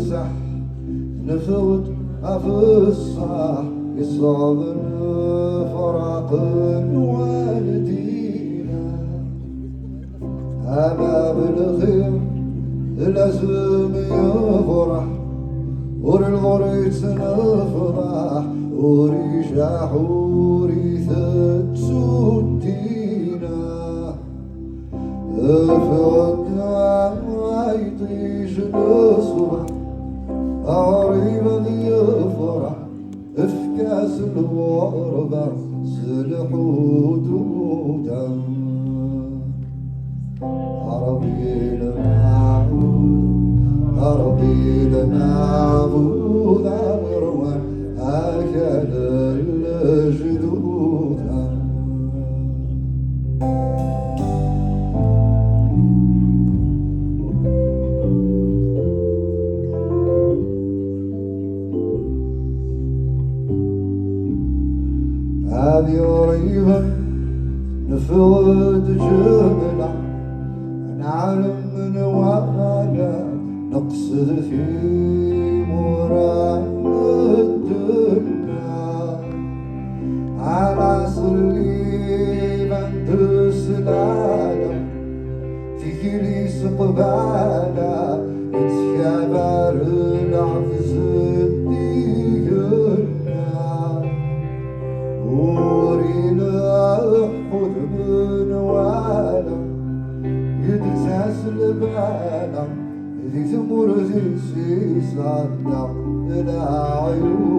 نمسح نفوت أفصح يصابر فراق الوالدين أباب الخير الأسم يفرح وريت نفرح وريشاح وريثت سدينا فودنا ما يطيش الصبح قريبا يفرح افكاس الوربة سلح ودودا عربي المعبود مروان أكل الجدود هذه ريبة نفوت جملة نعلم من ورانا نقصد في مراد الدنيا على صليبا تسلالا في كليس قبالا يتكبر العفز الدينا ورينا خذ من والا يدساس البالا ذي ثمور ذي سيسانا العيون